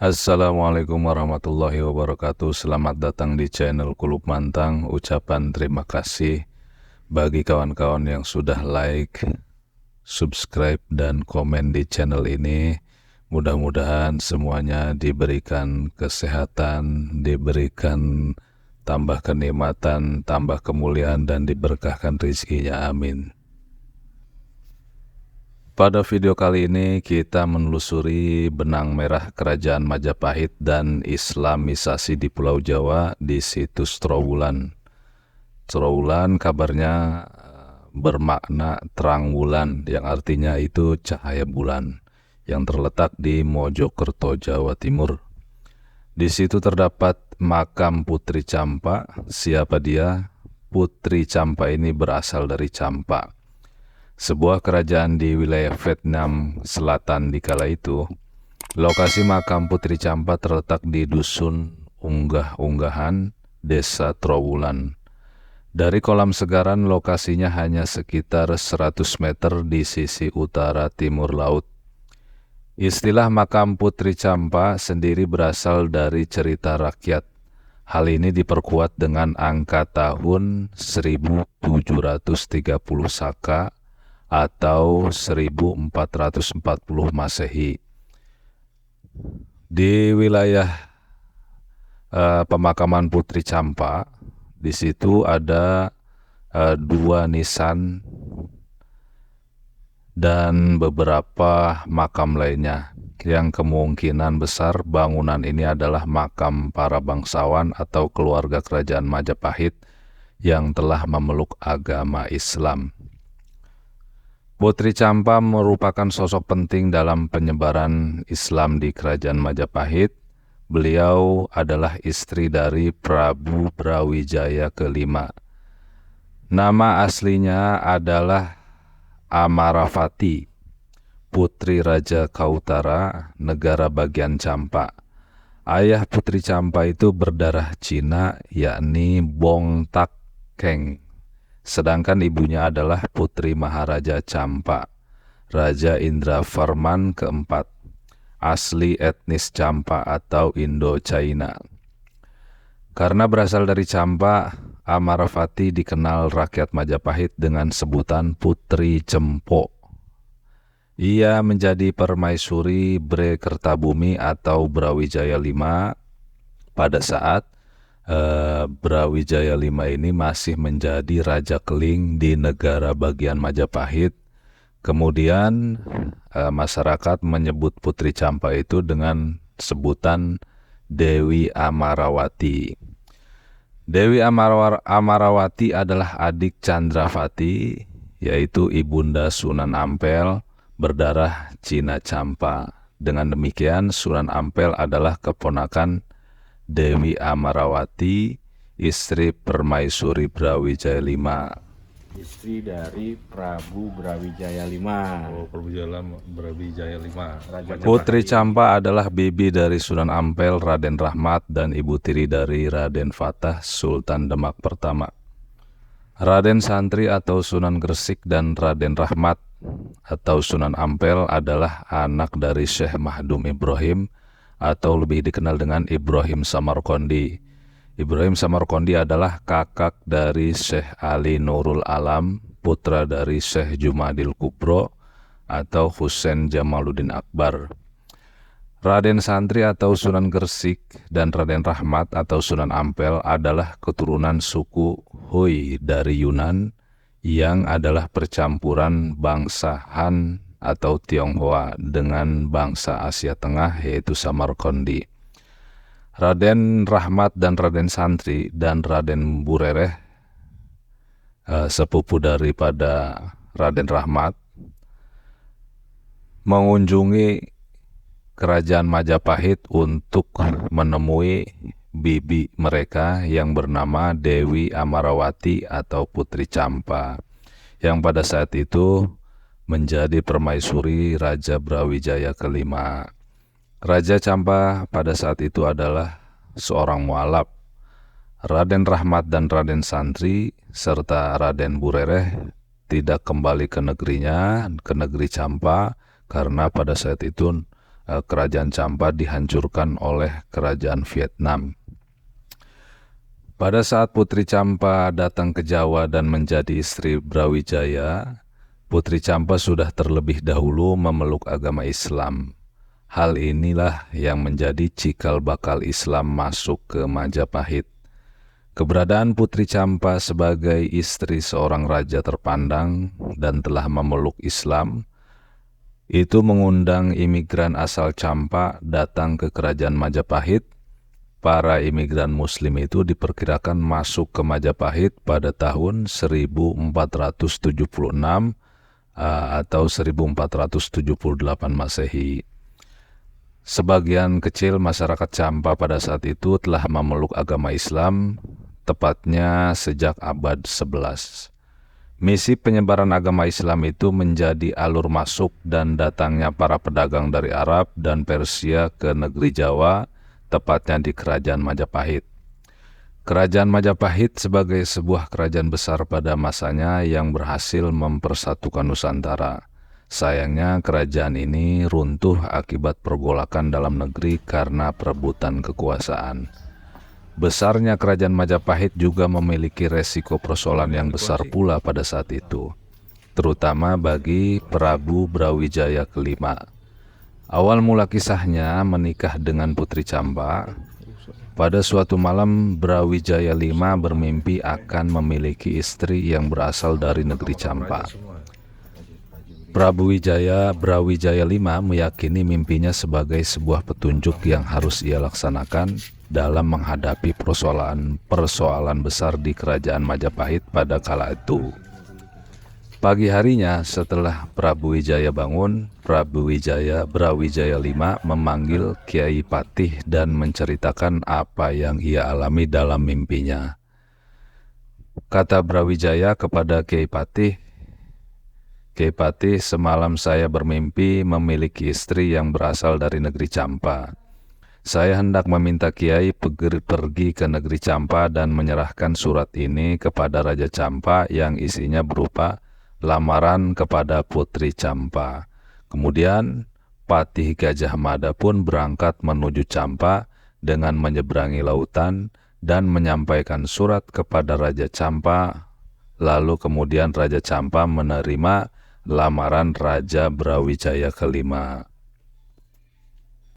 Assalamualaikum warahmatullahi wabarakatuh. Selamat datang di channel Kulub Mantang. Ucapan terima kasih bagi kawan-kawan yang sudah like, subscribe, dan komen di channel ini. Mudah-mudahan semuanya diberikan kesehatan, diberikan tambah kenikmatan, tambah kemuliaan, dan diberkahkan rezekinya. Amin. Pada video kali ini kita menelusuri benang merah Kerajaan Majapahit dan Islamisasi di Pulau Jawa di situs Trowulan. Trowulan kabarnya bermakna terang bulan, yang artinya itu cahaya bulan, yang terletak di Mojokerto, Jawa Timur. Di situ terdapat makam Putri Campa. Siapa dia? Putri Campa ini berasal dari Campa, sebuah kerajaan di wilayah Vietnam Selatan di kala itu. Lokasi makam Putri Campa terletak di Dusun Unggah-Unggahan, Desa Trowulan. Dari kolam segaran lokasinya hanya sekitar 100 meter di sisi utara timur laut. Istilah makam Putri Campa sendiri berasal dari cerita rakyat. Hal ini diperkuat dengan angka tahun 1730 Saka atau 1440 Masehi. Di wilayah pemakaman Putri Campa, di situ ada dua nisan dan beberapa makam lainnya, yang kemungkinan besar bangunan ini adalah makam para bangsawan atau keluarga kerajaan Majapahit yang telah memeluk agama Islam. Putri Campa merupakan sosok penting dalam penyebaran Islam di Kerajaan Majapahit. Beliau adalah istri dari Prabu Brawijaya kelima. Nama aslinya adalah Amaravati, putri Raja Kautara, negara bagian Campa. Ayah Putri Campa itu berdarah Cina, yakni Bong Tak Keng. Sedangkan ibunya adalah Putri Maharaja Campa, Raja Indravarman keempat, asli etnis Campa atau Indo-China. Karena berasal dari Campa, Amaravati dikenal rakyat Majapahit dengan sebutan Putri Cempo. Ia menjadi permaisuri Bre Kertabumi atau Brawijaya V pada saat Brawijaya V ini masih menjadi Raja Keling di negara bagian Majapahit. Kemudian masyarakat menyebut Putri Campa itu dengan sebutan Dewi Amarawati. Dewi Amarawati adalah adik Chandravati, yaitu ibunda Sunan Ampel berdarah Cina Campa. Dengan demikian Sunan Ampel adalah keponakan Dewi Amarawati, istri permaisuri Brawijaya V. Istri dari Prabu Brawijaya V. Brawijaya V. Raja Putri Campa adalah bibi dari Sunan Ampel, Raden Rahmat, dan ibu tiri dari Raden Fatah, Sultan Demak pertama. Raden Santri atau Sunan Gresik dan Raden Rahmat atau Sunan Ampel adalah anak dari Syekh Mahdum Ibrahim atau lebih dikenal dengan Ibrahim Samarqandi. Ibrahim Samarqandi adalah kakak dari Syekh Ali Nurul Alam, putra dari Syekh Jumadil Kubro atau Husain Jamaluddin Akbar. Raden Santri atau Sunan Gresik dan Raden Rahmat atau Sunan Ampel adalah keturunan suku Hui dari Yunan yang adalah percampuran bangsa Han atau Tionghoa dengan bangsa Asia Tengah, yaitu Samarqandi. Raden Rahmat dan Raden Santri dan Raden Burereh, sepupu daripada Raden Rahmat, mengunjungi Kerajaan Majapahit untuk menemui bibi mereka yang bernama Dewi Amarawati atau Putri Campa, yang pada saat itu menjadi permaisuri Raja Brawijaya kelima. Raja Campa pada saat itu adalah seorang mualaf. Raden Rahmat dan Raden Santri serta Raden Burereh tidak kembali ke negerinya, ke negeri Campa, karena pada saat itu kerajaan Champa dihancurkan oleh kerajaan Vietnam. Pada saat Putri Champa datang ke Jawa dan menjadi istri Brawijaya, Putri Champa sudah terlebih dahulu memeluk agama Islam. Hal inilah yang menjadi cikal bakal Islam masuk ke Majapahit. Keberadaan Putri Champa sebagai istri seorang raja terpandang dan telah memeluk Islam, itu mengundang imigran asal Champa datang ke kerajaan Majapahit. Para imigran Muslim itu diperkirakan masuk ke Majapahit pada tahun 1476 atau 1478 Masehi. Sebagian kecil masyarakat Champa pada saat itu telah memeluk agama Islam, tepatnya sejak abad 11. Misi penyebaran agama Islam itu menjadi alur masuk dan datangnya para pedagang dari Arab dan Persia ke negeri Jawa, tepatnya di Kerajaan Majapahit. Kerajaan Majapahit sebagai sebuah kerajaan besar pada masanya yang berhasil mempersatukan Nusantara. Sayangnya kerajaan ini runtuh akibat pergolakan dalam negeri karena perebutan kekuasaan. Besarnya kerajaan Majapahit juga memiliki resiko persoalan yang besar pula pada saat itu, terutama bagi Prabu Brawijaya kelima. Awal mula kisahnya menikah dengan Putri Champa. Pada suatu malam, Brawijaya V bermimpi akan memiliki istri yang berasal dari negeri Champa. Prabu Brawijaya V meyakini mimpinya sebagai sebuah petunjuk yang harus ia laksanakan dalam menghadapi persoalan besar di kerajaan Majapahit pada kala itu. Pagi harinya setelah Prabu Wijaya bangun, Brawijaya V memanggil Kiai Patih dan menceritakan apa yang ia alami dalam mimpinya. Kata Brawijaya kepada Kiai Patih, "Kiai Patih, semalam saya bermimpi memiliki istri yang berasal dari negeri Champa. Saya hendak meminta Kiai pergi ke negeri Champa dan menyerahkan surat ini kepada Raja Champa yang isinya berupa lamaran kepada Putri Champa." Kemudian Patih Gajah Mada pun berangkat menuju Champa dengan menyeberangi lautan dan menyampaikan surat kepada Raja Champa. Lalu kemudian Raja Champa menerima lamaran Raja Brawijaya kelima.